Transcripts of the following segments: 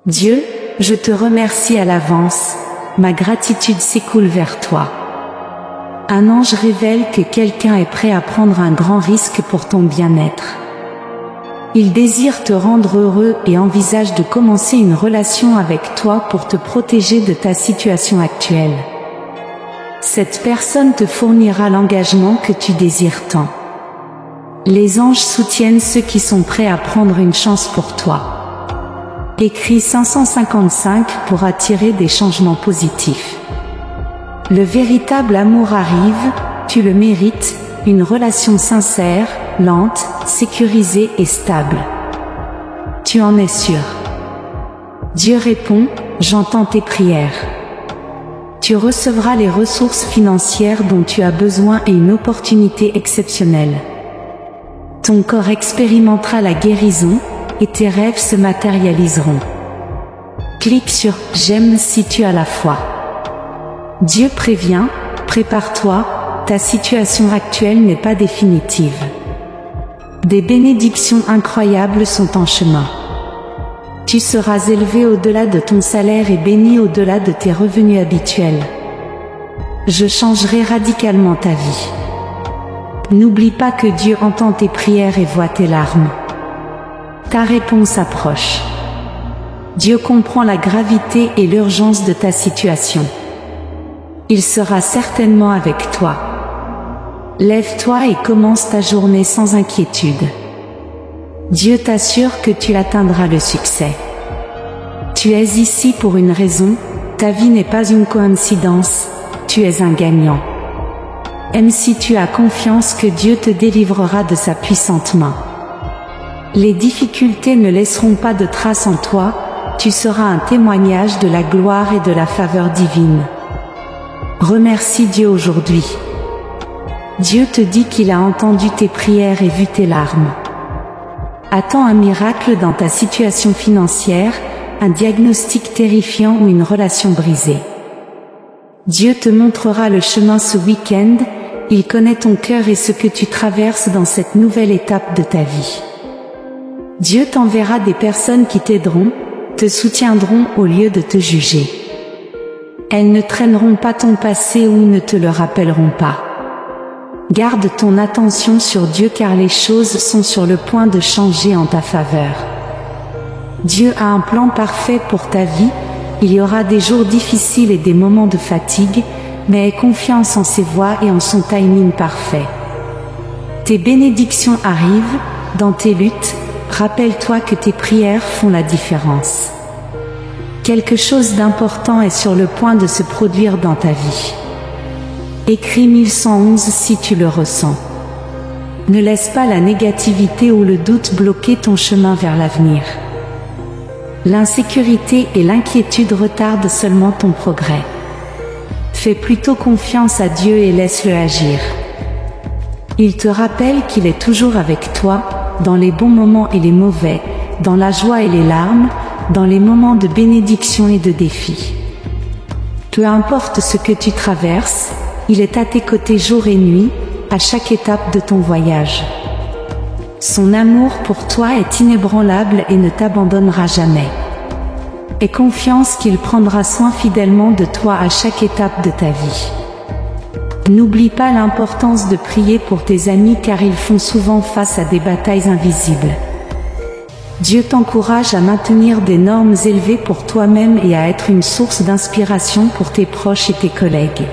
Dieu, je te remercie à l'avance, ma gratitude s'écoule vers toi. Un ange révèle que quelqu'un est prêt à prendre un grand risque pour ton bien-être. Il désire te rendre heureux et envisage de commencer une relation avec toi pour te protéger de ta situation actuelle. Cette personne te fournira l'engagement que tu désires tant. Les anges soutiennent ceux qui sont prêts à prendre une chance pour toi. Écris 555 pour attirer des changements positifs. Le véritable amour arrive, tu le mérites, une relation sincère, lente, sécurisée et stable. Tu en es sûr. Dieu répond, j'entends tes prières. Tu recevras les ressources financières dont tu as besoin et une opportunité exceptionnelle. Ton corps expérimentera la guérison et tes rêves se matérialiseront. Clique sur « J'aime » si tu as la foi. Dieu prévient, prépare-toi, ta situation actuelle n'est pas définitive. Des bénédictions incroyables sont en chemin. Tu seras élevé au-delà de ton salaire et béni au-delà de tes revenus habituels. Je changerai radicalement ta vie. N'oublie pas que Dieu entend tes prières et voit tes larmes. Ta réponse approche. Dieu comprend la gravité et l'urgence de ta situation. Il sera certainement avec toi. Lève-toi et commence ta journée sans inquiétude. Dieu t'assure que tu atteindras le succès. Tu es ici pour une raison, ta vie n'est pas une coïncidence, tu es un gagnant. Aime si tu as confiance que Dieu te délivrera de sa puissante main. Les difficultés ne laisseront pas de traces en toi, tu seras un témoignage de la gloire et de la faveur divine. Remercie Dieu aujourd'hui. Dieu te dit qu'il a entendu tes prières et vu tes larmes. Attends un miracle dans ta situation financière, un diagnostic terrifiant ou une relation brisée. Dieu te montrera le chemin ce week-end, il connaît ton cœur et ce que tu traverses dans cette nouvelle étape de ta vie. Dieu t'enverra des personnes qui t'aideront, te soutiendront au lieu de te juger. Elles ne traîneront pas ton passé ou ne te le rappelleront pas. Garde ton attention sur Dieu car les choses sont sur le point de changer en ta faveur. Dieu a un plan parfait pour ta vie, il y aura des jours difficiles et des moments de fatigue, mais aie confiance en ses voies et en son timing parfait. Tes bénédictions arrivent, dans tes luttes, rappelle-toi que tes prières font la différence. Quelque chose d'important est sur le point de se produire dans ta vie. Écris 1111 si tu le ressens. Ne laisse pas la négativité ou le doute bloquer ton chemin vers l'avenir. L'insécurité et l'inquiétude retardent seulement ton progrès. Fais plutôt confiance à Dieu et laisse-le agir. Il te rappelle qu'il est toujours avec toi, dans les bons moments et les mauvais, dans la joie et les larmes, dans les moments de bénédiction et de défi. Peu importe ce que tu traverses, il est à tes côtés jour et nuit, à chaque étape de ton voyage. Son amour pour toi est inébranlable et ne t'abandonnera jamais. Aie confiance qu'il prendra soin fidèlement de toi à chaque étape de ta vie. N'oublie pas l'importance de prier pour tes amis car ils font souvent face à des batailles invisibles. Dieu t'encourage à maintenir des normes élevées pour toi-même et à être une source d'inspiration pour tes proches et tes collègues.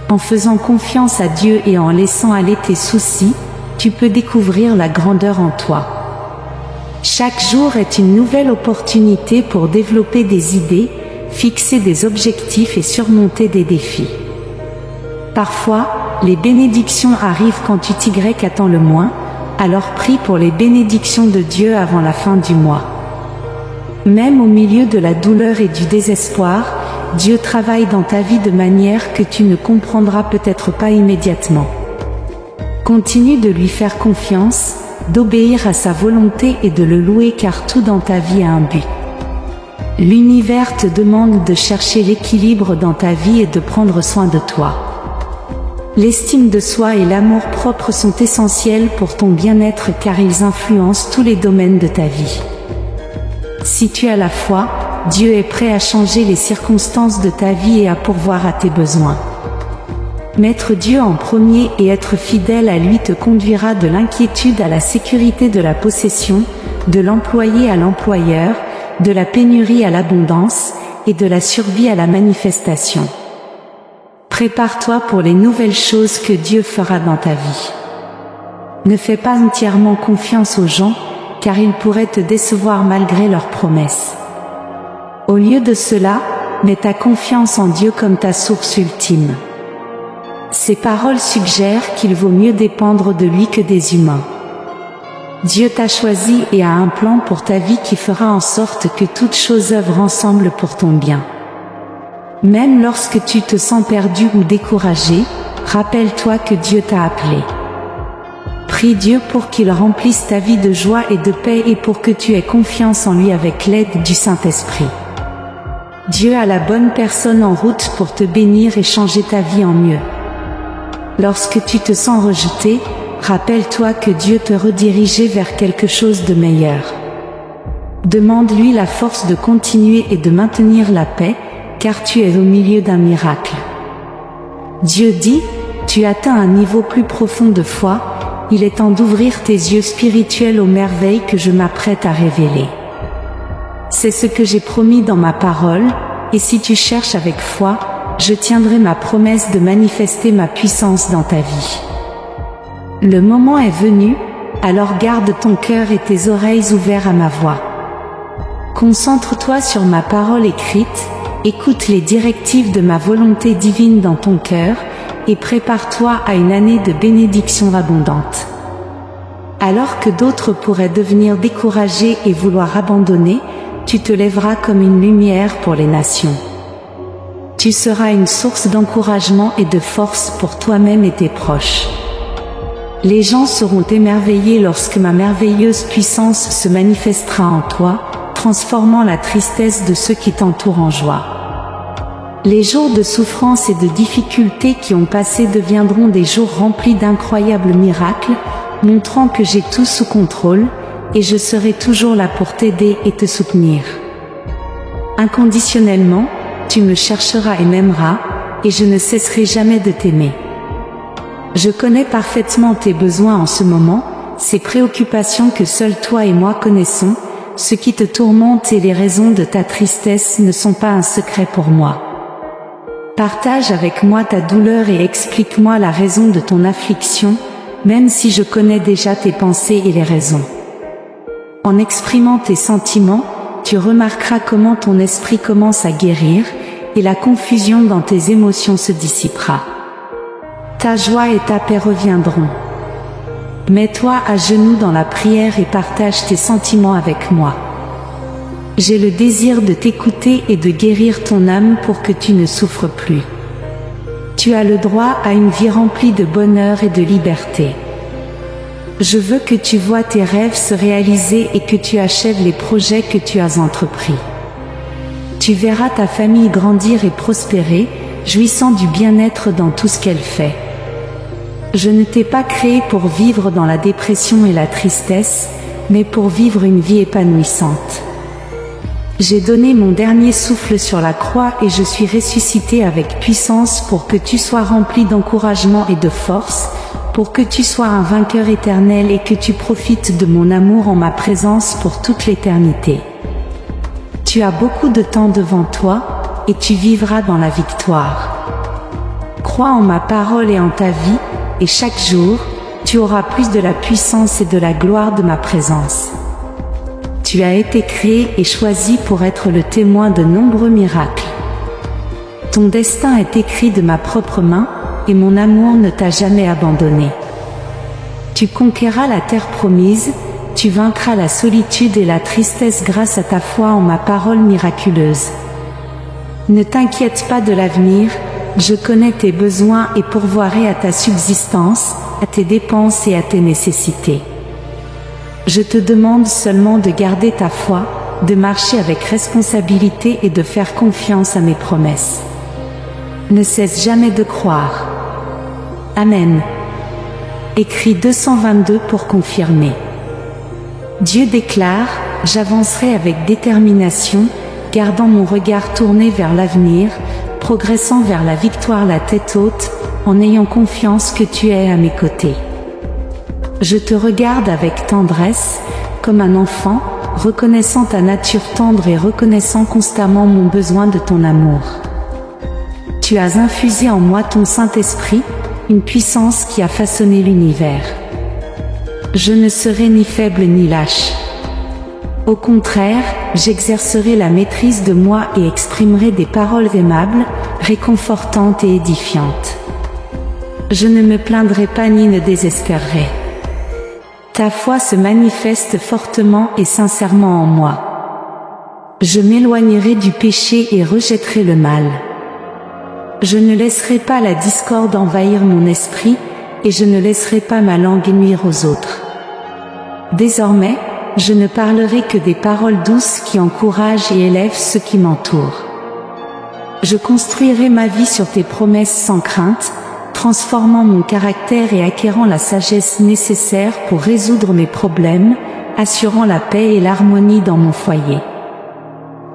En faisant confiance à Dieu et en laissant aller tes soucis, tu peux découvrir la grandeur en toi. Chaque jour est une nouvelle opportunité pour développer des idées, fixer des objectifs et surmonter des défis. Parfois, les bénédictions arrivent quand tu t'y attends le moins, alors prie pour les bénédictions de Dieu avant la fin du mois. Même au milieu de la douleur et du désespoir, Dieu travaille dans ta vie de manière que tu ne comprendras peut-être pas immédiatement. Continue de lui faire confiance, d'obéir à sa volonté et de le louer car tout dans ta vie a un but. L'univers te demande de chercher l'équilibre dans ta vie et de prendre soin de toi. L'estime de soi et l'amour-propre sont essentiels pour ton bien-être car ils influencent tous les domaines de ta vie. Si tu as la foi, Dieu est prêt à changer les circonstances de ta vie et à pourvoir à tes besoins. Mettre Dieu en premier et être fidèle à lui te conduira de l'inquiétude à la sécurité de la possession, de l'employé à l'employeur, de la pénurie à l'abondance, et de la survie à la manifestation. Prépare-toi pour les nouvelles choses que Dieu fera dans ta vie. Ne fais pas entièrement confiance aux gens, car ils pourraient te décevoir malgré leurs promesses. Au lieu de cela, mets ta confiance en Dieu comme ta source ultime. Ces paroles suggèrent qu'il vaut mieux dépendre de lui que des humains. Dieu t'a choisi et a un plan pour ta vie qui fera en sorte que toutes choses œuvrent ensemble pour ton bien. Même lorsque tu te sens perdu ou découragé, rappelle-toi que Dieu t'a appelé. Prie Dieu pour qu'il remplisse ta vie de joie et de paix et pour que tu aies confiance en lui avec l'aide du Saint-Esprit. Dieu a la bonne personne en route pour te bénir et changer ta vie en mieux. Lorsque tu te sens rejeté, rappelle-toi que Dieu te redirigeait vers quelque chose de meilleur. Demande-lui la force de continuer et de maintenir la paix, car tu es au milieu d'un miracle. Dieu dit, tu atteins un niveau plus profond de foi, il est temps d'ouvrir tes yeux spirituels aux merveilles que je m'apprête à révéler. C'est ce que j'ai promis dans ma parole, et si tu cherches avec foi, je tiendrai ma promesse de manifester ma puissance dans ta vie. Le moment est venu, alors garde ton cœur et tes oreilles ouverts à ma voix. Concentre-toi sur ma parole écrite, écoute les directives de ma volonté divine dans ton cœur, et prépare-toi à une année de bénédictions abondantes. Alors que d'autres pourraient devenir découragés et vouloir abandonner, tu te lèveras comme une lumière pour les nations. Tu seras une source d'encouragement et de force pour toi-même et tes proches. Les gens seront émerveillés lorsque ma merveilleuse puissance se manifestera en toi, transformant la tristesse de ceux qui t'entourent en joie. Les jours de souffrance et de difficultés qui ont passé deviendront des jours remplis d'incroyables miracles, montrant que j'ai tout sous contrôle, et je serai toujours là pour t'aider et te soutenir. Inconditionnellement, tu me chercheras et m'aimeras, et je ne cesserai jamais de t'aimer. Je connais parfaitement tes besoins en ce moment, ces préoccupations que seuls toi et moi connaissons, ce qui te tourmente et les raisons de ta tristesse ne sont pas un secret pour moi. Partage avec moi ta douleur et explique-moi la raison de ton affliction, même si je connais déjà tes pensées et les raisons. En exprimant tes sentiments, tu remarqueras comment ton esprit commence à guérir, et la confusion dans tes émotions se dissipera. Ta joie et ta paix reviendront. Mets-toi à genoux dans la prière et partage tes sentiments avec moi. J'ai le désir de t'écouter et de guérir ton âme pour que tu ne souffres plus. Tu as le droit à une vie remplie de bonheur et de liberté. Je veux que tu vois tes rêves se réaliser et que tu achèves les projets que tu as entrepris. Tu verras ta famille grandir et prospérer, jouissant du bien-être dans tout ce qu'elle fait. Je ne t'ai pas créé pour vivre dans la dépression et la tristesse, mais pour vivre une vie épanouissante. J'ai donné mon dernier souffle sur la croix et je suis ressuscité avec puissance pour que tu sois rempli d'encouragement et de force, pour que tu sois un vainqueur éternel et que tu profites de mon amour en ma présence pour toute l'éternité. Tu as beaucoup de temps devant toi, et tu vivras dans la victoire. Crois en ma parole et en ta vie, et chaque jour, tu auras plus de la puissance et de la gloire de ma présence. Tu as été créé et choisi pour être le témoin de nombreux miracles. Ton destin est écrit de ma propre main, et mon amour ne t'a jamais abandonné. Tu conquéras la terre promise, tu vaincras la solitude et la tristesse grâce à ta foi en ma parole miraculeuse. Ne t'inquiète pas de l'avenir, je connais tes besoins et pourvoirai à ta subsistance, à tes dépenses et à tes nécessités. Je te demande seulement de garder ta foi, de marcher avec responsabilité et de faire confiance à mes promesses. Ne cesse jamais de croire. Amen. Écris 222 pour confirmer. Dieu déclare, j'avancerai avec détermination, gardant mon regard tourné vers l'avenir, progressant vers la victoire la tête haute, en ayant confiance que tu es à mes côtés. Je te regarde avec tendresse, comme un enfant, reconnaissant ta nature tendre et reconnaissant constamment mon besoin de ton amour. Tu as infusé en moi ton Saint-Esprit, une puissance qui a façonné l'univers. Je ne serai ni faible ni lâche. Au contraire, j'exercerai la maîtrise de moi et exprimerai des paroles aimables, réconfortantes et édifiantes. Je ne me plaindrai pas ni ne désespérerai. Ta foi se manifeste fortement et sincèrement en moi. Je m'éloignerai du péché et rejetterai le mal. Je ne laisserai pas la discorde envahir mon esprit, et je ne laisserai pas ma langue nuire aux autres. Désormais, je ne parlerai que des paroles douces qui encouragent et élèvent ceux qui m'entourent. Je construirai ma vie sur tes promesses sans crainte, transformant mon caractère et acquérant la sagesse nécessaire pour résoudre mes problèmes, assurant la paix et l'harmonie dans mon foyer.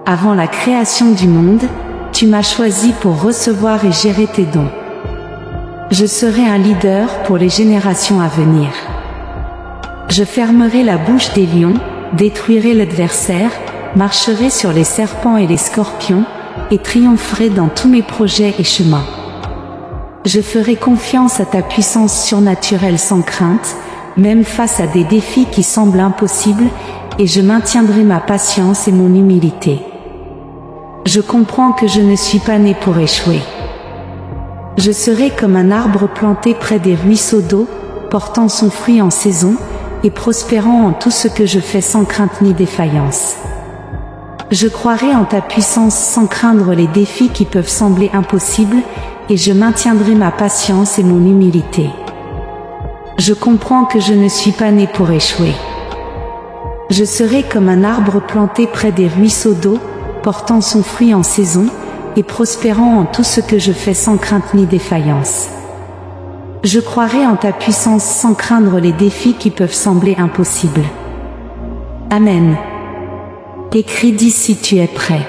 Avant la création du monde, tu m'as choisi pour recevoir et gérer tes dons. Je serai un leader pour les générations à venir. Je fermerai la bouche des lions, détruirai l'adversaire, marcherai sur les serpents et les scorpions, et triompherai dans tous mes projets et chemins. Je ferai confiance à ta puissance surnaturelle sans crainte, même face à des défis qui semblent impossibles, et je maintiendrai ma patience et mon humilité. Je comprends que je ne suis pas né pour échouer. Je serai comme un arbre planté près des ruisseaux d'eau, portant son fruit en saison, et prospérant en tout ce que je fais sans crainte ni défaillance. Je croirai en ta puissance sans craindre les défis qui peuvent sembler impossibles, et je maintiendrai ma patience et mon humilité. Je comprends que je ne suis pas né pour échouer. Je serai comme un arbre planté près des ruisseaux d'eau, portant son fruit en saison, et prospérant en tout ce que je fais sans crainte ni défaillance. Je croirai en ta puissance sans craindre les défis qui peuvent sembler impossibles. Amen. Écris si tu es prêt.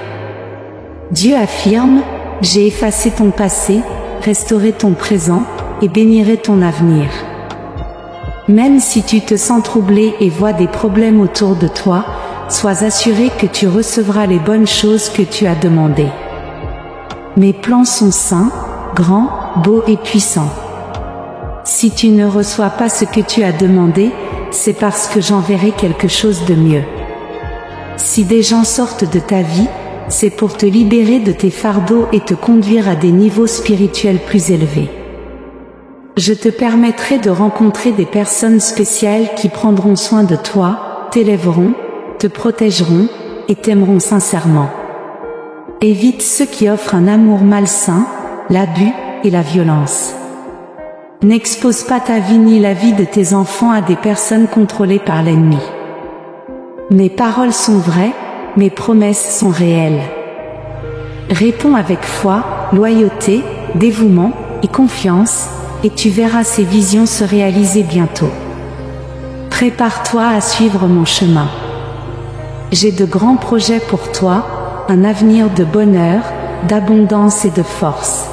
Dieu affirme, j'ai effacé ton passé, restauré ton présent, et bénirai ton avenir. Même si tu te sens troublé et vois des problèmes autour de toi, sois assuré que tu recevras les bonnes choses que tu as demandées. Mes plans sont saints, grands, beaux et puissants. Si tu ne reçois pas ce que tu as demandé, c'est parce que j'enverrai quelque chose de mieux. Si des gens sortent de ta vie, c'est pour te libérer de tes fardeaux et te conduire à des niveaux spirituels plus élevés. Je te permettrai de rencontrer des personnes spéciales qui prendront soin de toi, t'élèveront, te protégeront et t'aimeront sincèrement. Évite ceux qui offrent un amour malsain, l'abus et la violence. N'expose pas ta vie ni la vie de tes enfants à des personnes contrôlées par l'ennemi. Mes paroles sont vraies, mes promesses sont réelles. Réponds avec foi, loyauté, dévouement et confiance, et tu verras ces visions se réaliser bientôt. Prépare-toi à suivre mon chemin. J'ai de grands projets pour toi, un avenir de bonheur, d'abondance et de force.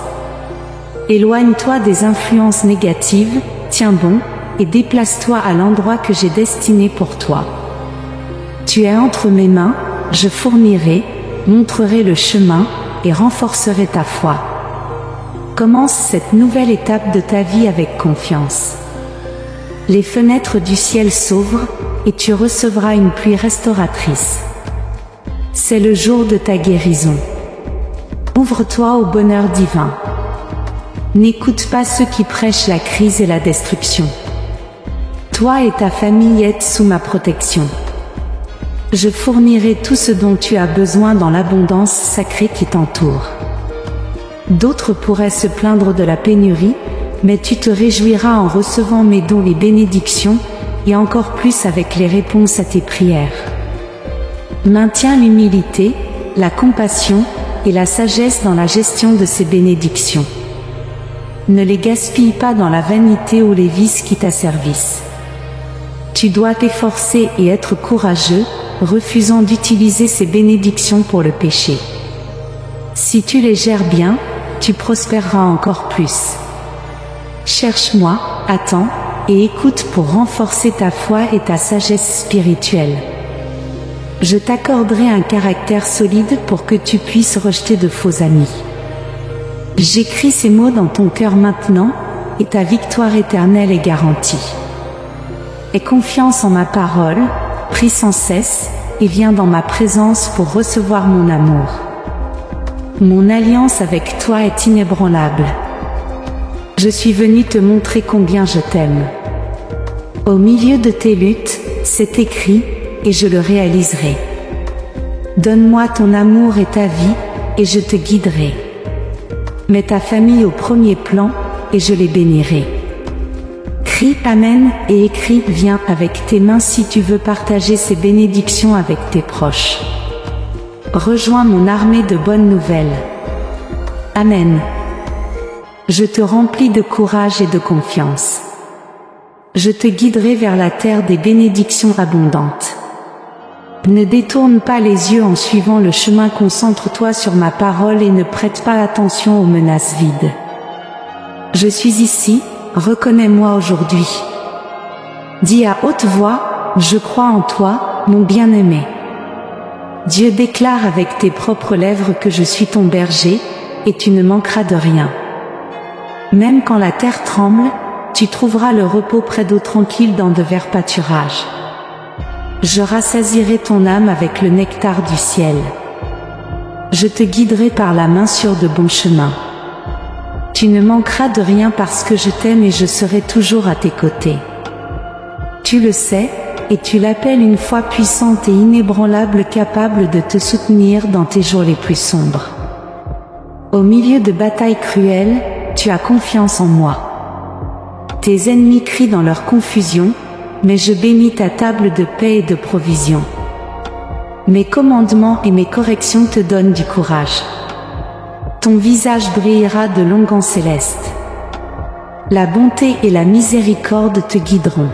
Éloigne-toi des influences négatives, tiens bon, et déplace-toi à l'endroit que j'ai destiné pour toi. Tu es entre mes mains, je fournirai, montrerai le chemin, et renforcerai ta foi. Commence cette nouvelle étape de ta vie avec confiance. Les fenêtres du ciel s'ouvrent, et tu recevras une pluie restauratrice. C'est le jour de ta guérison. Ouvre-toi au bonheur divin. N'écoute pas ceux qui prêchent la crise et la destruction. Toi et ta famille êtes sous ma protection. Je fournirai tout ce dont tu as besoin dans l'abondance sacrée qui t'entoure. D'autres pourraient se plaindre de la pénurie, mais tu te réjouiras en recevant mes dons et bénédictions, et encore plus avec les réponses à tes prières. Maintiens l'humilité, la compassion et la sagesse dans la gestion de ces bénédictions. Ne les gaspille pas dans la vanité ou les vices qui t'asservissent. Tu dois t'efforcer et être courageux, refusant d'utiliser ces bénédictions pour le péché. Si tu les gères bien, tu prospéreras encore plus. Cherche-moi, attends, et écoute pour renforcer ta foi et ta sagesse spirituelle. Je t'accorderai un caractère solide pour que tu puisses rejeter de faux amis. J'écris ces mots dans ton cœur maintenant, et ta victoire éternelle est garantie. Aie confiance en ma parole, prie sans cesse, et viens dans ma présence pour recevoir mon amour. Mon alliance avec toi est inébranlable. Je suis venu te montrer combien je t'aime. Au milieu de tes luttes, c'est écrit, et je le réaliserai. Donne-moi ton amour et ta vie, et je te guiderai. Mets ta famille au premier plan, et je les bénirai. Crie Amen et écris Viens avec tes mains si tu veux partager ces bénédictions avec tes proches. Rejoins mon armée de bonnes nouvelles. Amen. Je te remplis de courage et de confiance. Je te guiderai vers la terre des bénédictions abondantes. Ne détourne pas les yeux en suivant le chemin, concentre-toi sur ma parole et ne prête pas attention aux menaces vides. Je suis ici, reconnais-moi aujourd'hui. Dis à haute voix, je crois en toi, mon bien-aimé. Dieu déclare avec tes propres lèvres que je suis ton berger, et tu ne manqueras de rien. Même quand la terre tremble, tu trouveras le repos près d'eau tranquille dans de verts pâturages. Je rassasierai ton âme avec le nectar du ciel. Je te guiderai par la main sur de bons chemins. Tu ne manqueras de rien parce que je t'aime et je serai toujours à tes côtés. Tu le sais, et tu l'appelles une foi puissante et inébranlable capable de te soutenir dans tes jours les plus sombres. Au milieu de batailles cruelles, tu as confiance en moi. Tes ennemis crient dans leur confusion, mais je bénis ta table de paix et de provision. Mes commandements et mes corrections te donnent du courage. Ton visage brillera de l'onguent céleste. La bonté et la miséricorde te guideront.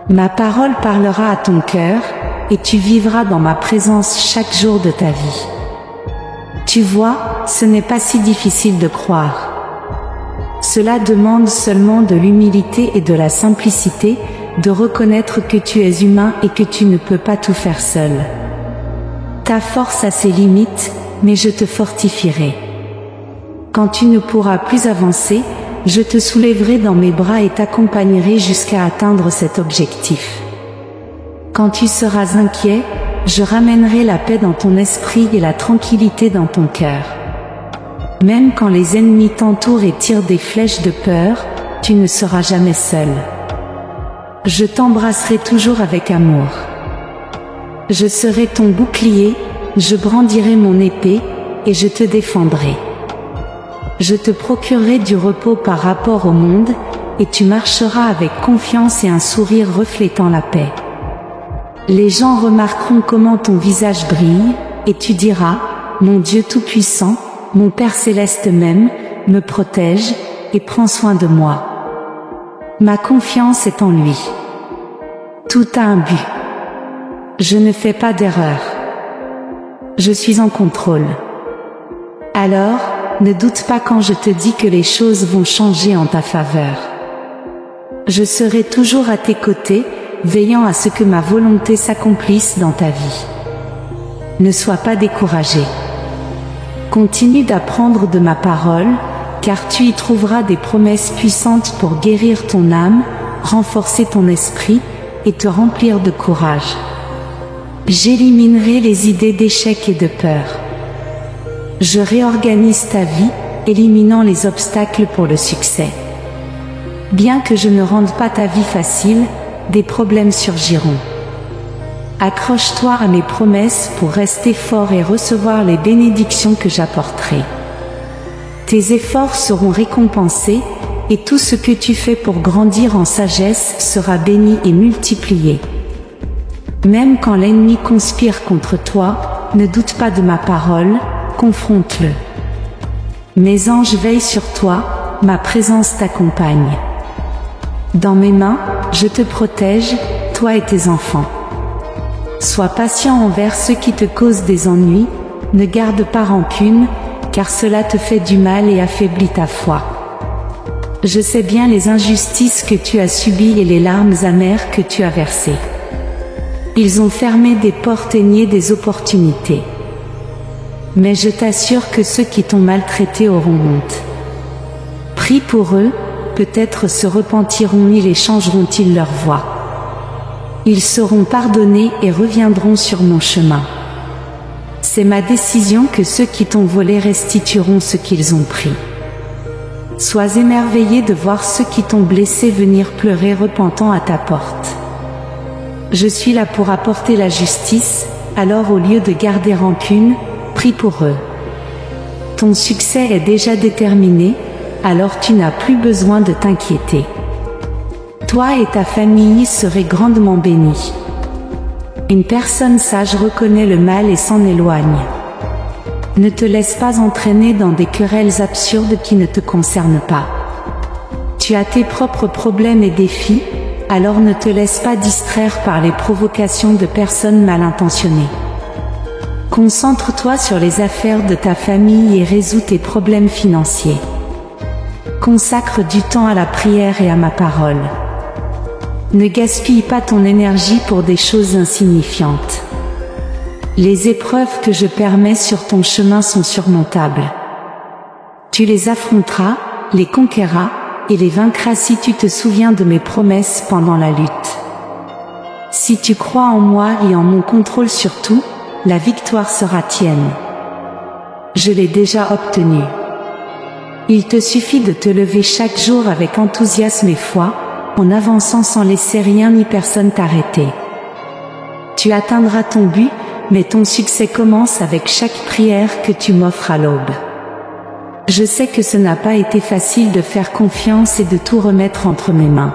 Ma parole parlera à ton cœur, et tu vivras dans ma présence chaque jour de ta vie. Tu vois, ce n'est pas si difficile de croire. Cela demande seulement de l'humilité et de la simplicité, de reconnaître que tu es humain et que tu ne peux pas tout faire seul. Ta force a ses limites, mais je te fortifierai. Quand tu ne pourras plus avancer, je te soulèverai dans mes bras et t'accompagnerai jusqu'à atteindre cet objectif. Quand tu seras inquiet, je ramènerai la paix dans ton esprit et la tranquillité dans ton cœur. Même quand les ennemis t'entourent et tirent des flèches de peur, tu ne seras jamais seul. Je t'embrasserai toujours avec amour. Je serai ton bouclier, je brandirai mon épée, et je te défendrai. Je te procurerai du repos par rapport au monde, et tu marcheras avec confiance et un sourire reflétant la paix. Les gens remarqueront comment ton visage brille, et tu diras, mon Dieu Tout-Puissant, mon Père Céleste m'aime, me protège, et prend soin de moi. Ma confiance est en lui. Tout a un but. Je ne fais pas d'erreur. Je suis en contrôle. Alors, ne doute pas quand je te dis que les choses vont changer en ta faveur. Je serai toujours à tes côtés, veillant à ce que ma volonté s'accomplisse dans ta vie. Ne sois pas découragé. Continue d'apprendre de ma parole, car tu y trouveras des promesses puissantes pour guérir ton âme, renforcer ton esprit, et te remplir de courage. J'éliminerai les idées d'échec et de peur. Je réorganise ta vie, éliminant les obstacles pour le succès. Bien que je ne rende pas ta vie facile, des problèmes surgiront. Accroche-toi à mes promesses pour rester fort et recevoir les bénédictions que j'apporterai. Tes efforts seront récompensés, et tout ce que tu fais pour grandir en sagesse sera béni et multiplié. Même quand l'ennemi conspire contre toi, ne doute pas de ma parole, confronte-le. Mes anges veillent sur toi, ma présence t'accompagne. Dans mes mains, je te protège, toi et tes enfants. Sois patient envers ceux qui te causent des ennuis, ne garde pas rancune, car cela te fait du mal et affaiblit ta foi. Je sais bien les injustices que tu as subies et les larmes amères que tu as versées. Ils ont fermé des portes et nié des opportunités. Mais je t'assure que ceux qui t'ont maltraité auront honte. Prie pour eux, peut-être se repentiront-ils et changeront-ils leur voie. Ils seront pardonnés et reviendront sur mon chemin. C'est ma décision que ceux qui t'ont volé restitueront ce qu'ils ont pris. Sois émerveillé de voir ceux qui t'ont blessé venir pleurer repentant à ta porte. Je suis là pour apporter la justice, alors au lieu de garder rancune, prie pour eux. Ton succès est déjà déterminé, alors tu n'as plus besoin de t'inquiéter. Toi et ta famille serez grandement bénis. Une personne sage reconnaît le mal et s'en éloigne. Ne te laisse pas entraîner dans des querelles absurdes qui ne te concernent pas. Tu as tes propres problèmes et défis, alors ne te laisse pas distraire par les provocations de personnes mal intentionnées. Concentre-toi sur les affaires de ta famille et résous tes problèmes financiers. Consacre du temps à la prière et à ma parole. Ne gaspille pas ton énergie pour des choses insignifiantes. Les épreuves que je permets sur ton chemin sont surmontables. Tu les affronteras, les conquerras, et les vaincras si tu te souviens de mes promesses pendant la lutte. Si tu crois en moi et en mon contrôle sur tout, la victoire sera tienne. Je l'ai déjà obtenue. Il te suffit de te lever chaque jour avec enthousiasme et foi, en avançant sans laisser rien ni personne t'arrêter. Tu atteindras ton but, mais ton succès commence avec chaque prière que tu m'offres à l'aube. Je sais que ce n'a pas été facile de faire confiance et de tout remettre entre mes mains.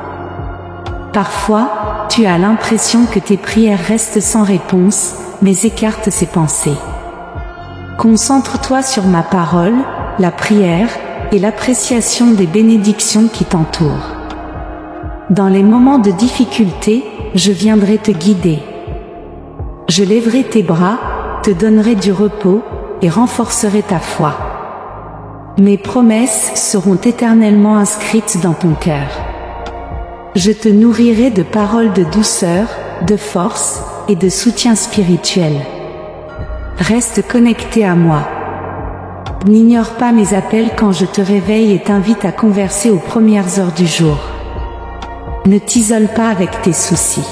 Parfois, tu as l'impression que tes prières restent sans réponse, mais écarte ces pensées. Concentre-toi sur ma parole, la prière, et l'appréciation des bénédictions qui t'entourent. Dans les moments de difficulté, je viendrai te guider. Je lèverai tes bras, te donnerai du repos, et renforcerai ta foi. Mes promesses seront éternellement inscrites dans ton cœur. Je te nourrirai de paroles de douceur, de force, et de soutien spirituel. Reste connecté à moi. N'ignore pas mes appels quand je te réveille et t'invite à converser aux premières heures du jour. Ne t'isole pas avec tes soucis.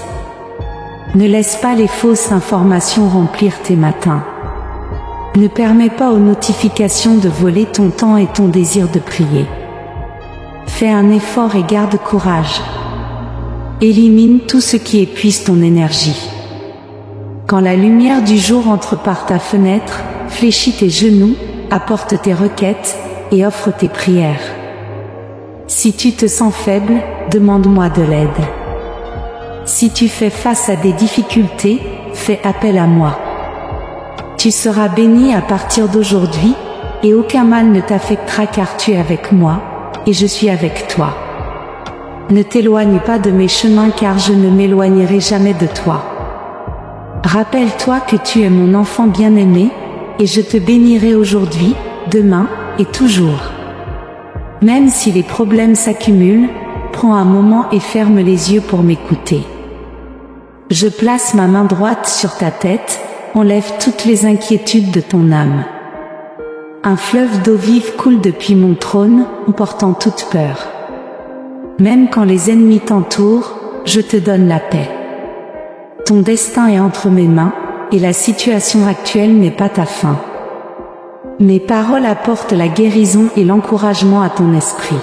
Ne laisse pas les fausses informations remplir tes matins. Ne permets pas aux notifications de voler ton temps et ton désir de prier. Fais un effort et garde courage. Élimine tout ce qui épuise ton énergie. Quand la lumière du jour entre par ta fenêtre, fléchis tes genoux, apporte tes requêtes, et offre tes prières. Si tu te sens faible, demande-moi de l'aide. Si tu fais face à des difficultés, fais appel à moi. Tu seras béni à partir d'aujourd'hui, et aucun mal ne t'affectera car tu es avec moi, et je suis avec toi. Ne t'éloigne pas de mes chemins car je ne m'éloignerai jamais de toi. Rappelle-toi que tu es mon enfant bien-aimé, et je te bénirai aujourd'hui, demain, et toujours. Même si les problèmes s'accumulent, prends un moment et ferme les yeux pour m'écouter. Je place ma main droite sur ta tête, enlève toutes les inquiétudes de ton âme. Un fleuve d'eau vive coule depuis mon trône, emportant toute peur. Même quand les ennemis t'entourent, je te donne la paix. Ton destin est entre mes mains, et la situation actuelle n'est pas ta fin. Mes paroles apportent la guérison et l'encouragement à ton esprit.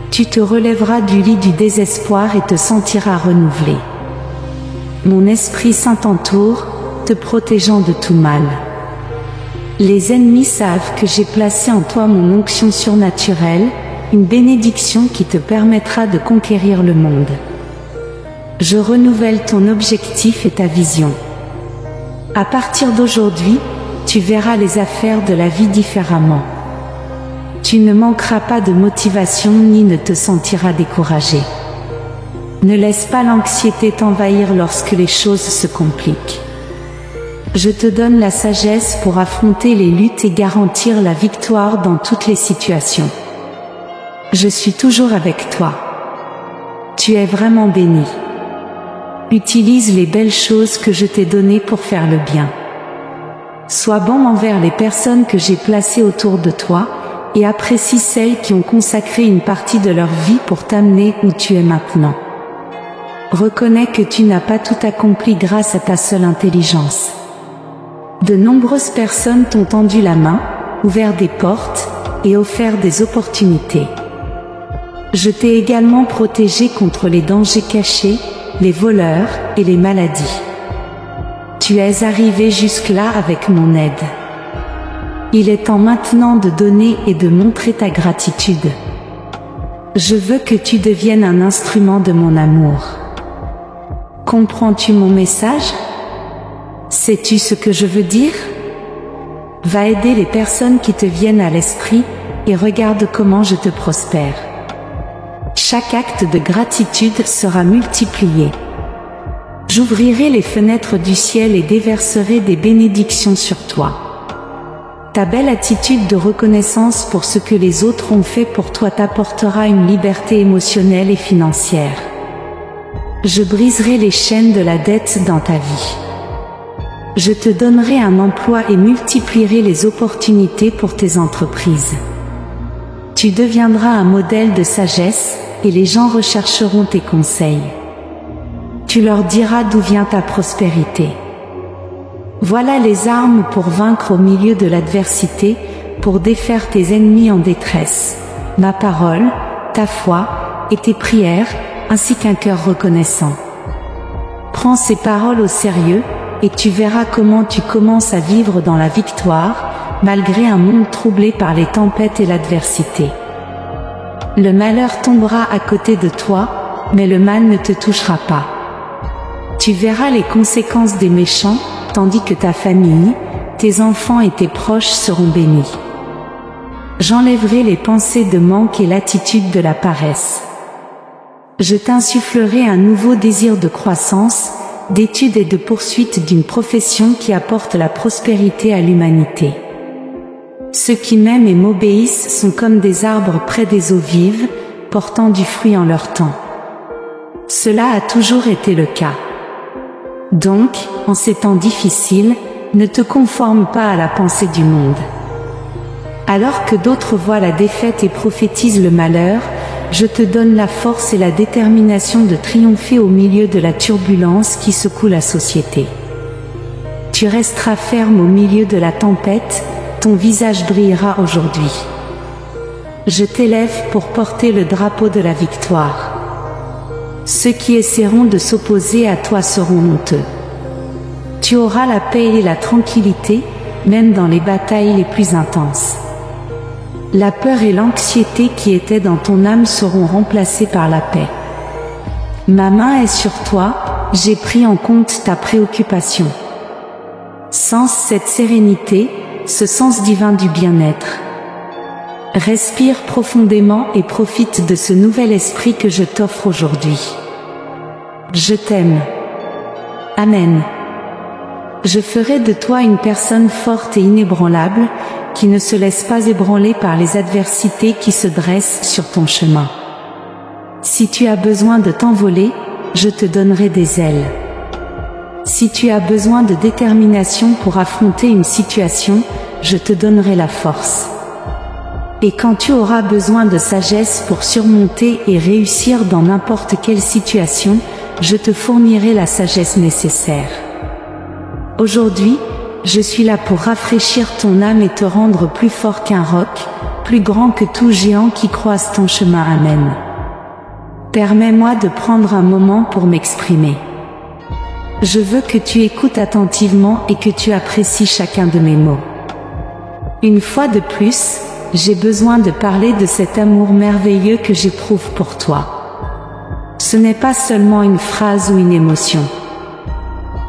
Tu te relèveras du lit du désespoir et te sentiras renouvelé. Mon Esprit Saint t'entoure, te protégeant de tout mal. Les ennemis savent que j'ai placé en toi mon onction surnaturelle, une bénédiction qui te permettra de conquérir le monde. Je renouvelle ton objectif et ta vision. À partir d'aujourd'hui, tu verras les affaires de la vie différemment. Tu ne manqueras pas de motivation ni ne te sentiras découragé. Ne laisse pas l'anxiété t'envahir lorsque les choses se compliquent. Je te donne la sagesse pour affronter les luttes et garantir la victoire dans toutes les situations. Je suis toujours avec toi. Tu es vraiment béni. Utilise les belles choses que je t'ai données pour faire le bien. Sois bon envers les personnes que j'ai placées autour de toi et apprécie celles qui ont consacré une partie de leur vie pour t'amener où tu es maintenant. Reconnais que tu n'as pas tout accompli grâce à ta seule intelligence. De nombreuses personnes t'ont tendu la main, ouvert des portes et offert des opportunités. Je t'ai également protégé contre les dangers cachés, les voleurs et les maladies. Tu es arrivé jusque-là avec mon aide. Il est temps maintenant de donner et de montrer ta gratitude. Je veux que tu deviennes un instrument de mon amour. Comprends-tu mon message? Sais-tu ce que je veux dire? Va aider les personnes qui te viennent à l'esprit et regarde comment je te prospère. Chaque acte de gratitude sera multiplié. J'ouvrirai les fenêtres du ciel et déverserai des bénédictions sur toi. Ta belle attitude de reconnaissance pour ce que les autres ont fait pour toi t'apportera une liberté émotionnelle et financière. Je briserai les chaînes de la dette dans ta vie. Je te donnerai un emploi et multiplierai les opportunités pour tes entreprises. Tu deviendras un modèle de sagesse et les gens rechercheront tes conseils. Tu leur diras d'où vient ta prospérité. Voilà les armes pour vaincre au milieu de l'adversité, pour défaire tes ennemis en détresse. Ma parole, ta foi et tes prières, ainsi qu'un cœur reconnaissant. Prends ces paroles au sérieux, et tu verras comment tu commences à vivre dans la victoire, malgré un monde troublé par les tempêtes et l'adversité. Le malheur tombera à côté de toi, mais le mal ne te touchera pas. Tu verras les conséquences des méchants, tandis que ta famille, tes enfants et tes proches seront bénis. J'enlèverai les pensées de manque et l'attitude de la paresse. Je t'insufflerai un nouveau désir de croissance, d'études et de poursuite d'une profession qui apporte la prospérité à l'humanité. Ceux qui m'aiment et m'obéissent sont comme des arbres près des eaux vives, portant du fruit en leur temps. Cela a toujours été le cas. Donc, en ces temps difficiles, ne te conforme pas à la pensée du monde. Alors que d'autres voient la défaite et prophétisent le malheur, je te donne la force et la détermination de triompher au milieu de la turbulence qui secoue la société. Tu resteras ferme au milieu de la tempête, ton visage brillera aujourd'hui. Je t'élève pour porter le drapeau de la victoire. Ceux qui essaieront de s'opposer à toi seront honteux. Tu auras la paix et la tranquillité, même dans les batailles les plus intenses. La peur et l'anxiété qui étaient dans ton âme seront remplacées par la paix. Ma main est sur toi, j'ai pris en compte ta préoccupation. Sens cette sérénité, ce sens divin du bien-être. Respire profondément et profite de ce nouvel esprit que je t'offre aujourd'hui. Je t'aime. Amen. Je ferai de toi une personne forte et inébranlable, qui ne se laisse pas ébranler par les adversités qui se dressent sur ton chemin. Si tu as besoin de t'envoler, je te donnerai des ailes. Si tu as besoin de détermination pour affronter une situation, je te donnerai la force. Et quand tu auras besoin de sagesse pour surmonter et réussir dans n'importe quelle situation, je te fournirai la sagesse nécessaire. Aujourd'hui, je suis là pour rafraîchir ton âme et te rendre plus fort qu'un roc, plus grand que tout géant qui croise ton chemin. Amen. Permets-moi de prendre un moment pour m'exprimer. Je veux que tu écoutes attentivement et que tu apprécies chacun de mes mots. Une fois de plus, j'ai besoin de parler de cet amour merveilleux que j'éprouve pour toi. Ce n'est pas seulement une phrase ou une émotion.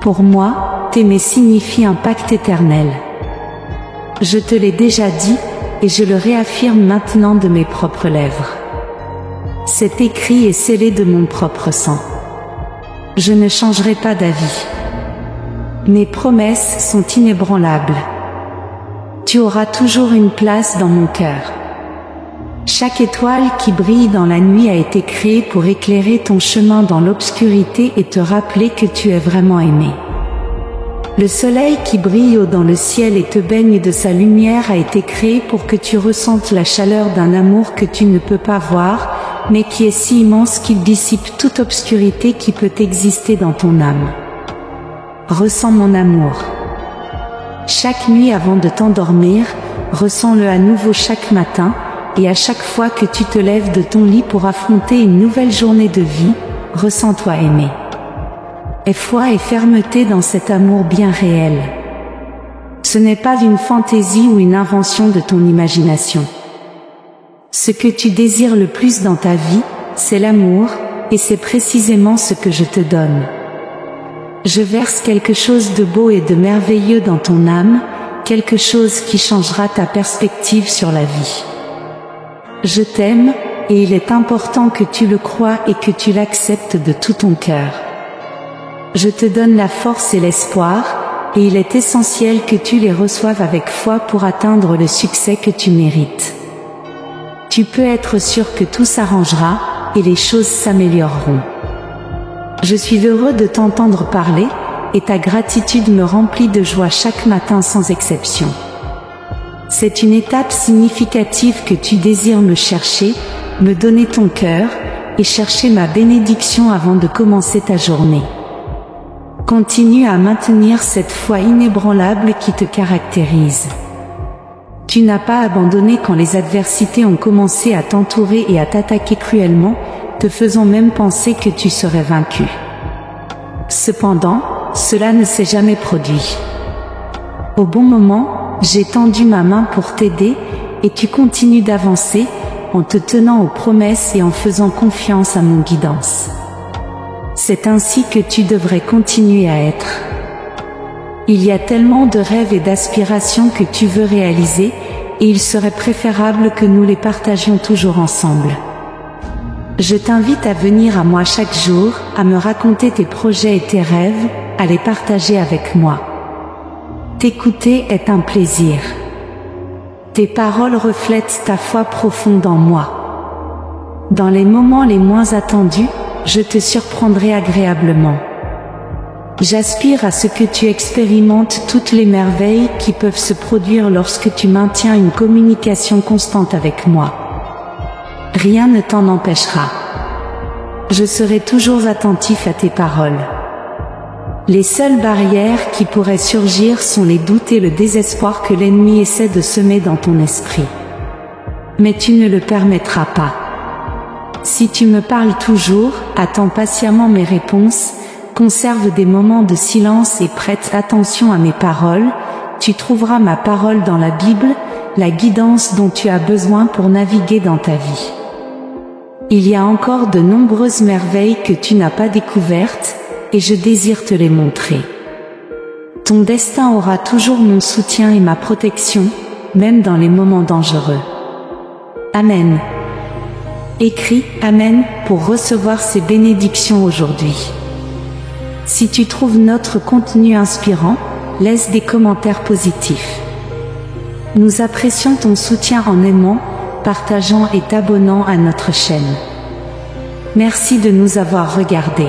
Pour moi, t'aimer signifie un pacte éternel. Je te l'ai déjà dit, et je le réaffirme maintenant de mes propres lèvres. C'est écrit et scellé de mon propre sang. Je ne changerai pas d'avis. Mes promesses sont inébranlables. Tu auras toujours une place dans mon cœur. Chaque étoile qui brille dans la nuit a été créée pour éclairer ton chemin dans l'obscurité et te rappeler que tu es vraiment aimé. Le soleil qui brille haut dans le ciel et te baigne de sa lumière a été créé pour que tu ressentes la chaleur d'un amour que tu ne peux pas voir, mais qui est si immense qu'il dissipe toute obscurité qui peut exister dans ton âme. Ressens mon amour. Chaque nuit avant de t'endormir, ressens-le à nouveau chaque matin, et à chaque fois que tu te lèves de ton lit pour affronter une nouvelle journée de vie, ressens-toi aimé. Aie foi et fermeté dans cet amour bien réel. Ce n'est pas une fantaisie ou une invention de ton imagination. Ce que tu désires le plus dans ta vie, c'est l'amour, et c'est précisément ce que je te donne. Je verse quelque chose de beau et de merveilleux dans ton âme, quelque chose qui changera ta perspective sur la vie. Je t'aime, et il est important que tu le crois et que tu l'acceptes de tout ton cœur. Je te donne la force et l'espoir, et il est essentiel que tu les reçoives avec foi pour atteindre le succès que tu mérites. Tu peux être sûr que tout s'arrangera, et les choses s'amélioreront. Je suis heureux de t'entendre parler, et ta gratitude me remplit de joie chaque matin sans exception. C'est une étape significative que tu désires me chercher, me donner ton cœur, et chercher ma bénédiction avant de commencer ta journée. Continue à maintenir cette foi inébranlable qui te caractérise. Tu n'as pas abandonné quand les adversités ont commencé à t'entourer et à t'attaquer cruellement, te faisant même penser que tu serais vaincu. Cependant, cela ne s'est jamais produit. Au bon moment, j'ai tendu ma main pour t'aider, et tu continues d'avancer, en te tenant aux promesses et en faisant confiance à mon guidance. C'est ainsi que tu devrais continuer à être. Il y a tellement de rêves et d'aspirations que tu veux réaliser, et il serait préférable que nous les partagions toujours ensemble. Je t'invite à venir à moi chaque jour, à me raconter tes projets et tes rêves, à les partager avec moi. T'écouter est un plaisir. Tes paroles reflètent ta foi profonde en moi. Dans les moments les moins attendus, je te surprendrai agréablement. J'aspire à ce que tu expérimentes toutes les merveilles qui peuvent se produire lorsque tu maintiens une communication constante avec moi. Rien ne t'en empêchera. Je serai toujours attentif à tes paroles. Les seules barrières qui pourraient surgir sont les doutes et le désespoir que l'ennemi essaie de semer dans ton esprit. Mais tu ne le permettras pas. Si tu me parles toujours, attends patiemment mes réponses, conserve des moments de silence et prête attention à mes paroles, tu trouveras ma parole dans la Bible, la guidance dont tu as besoin pour naviguer dans ta vie. Il y a encore de nombreuses merveilles que tu n'as pas découvertes, et je désire te les montrer. Ton destin aura toujours mon soutien et ma protection, même dans les moments dangereux. Amen. Écris « Amen » pour recevoir ces bénédictions aujourd'hui. Si tu trouves notre contenu inspirant, laisse des commentaires positifs. Nous apprécions ton soutien en aimant, partageant et t'abonnant à notre chaîne. Merci de nous avoir regardés.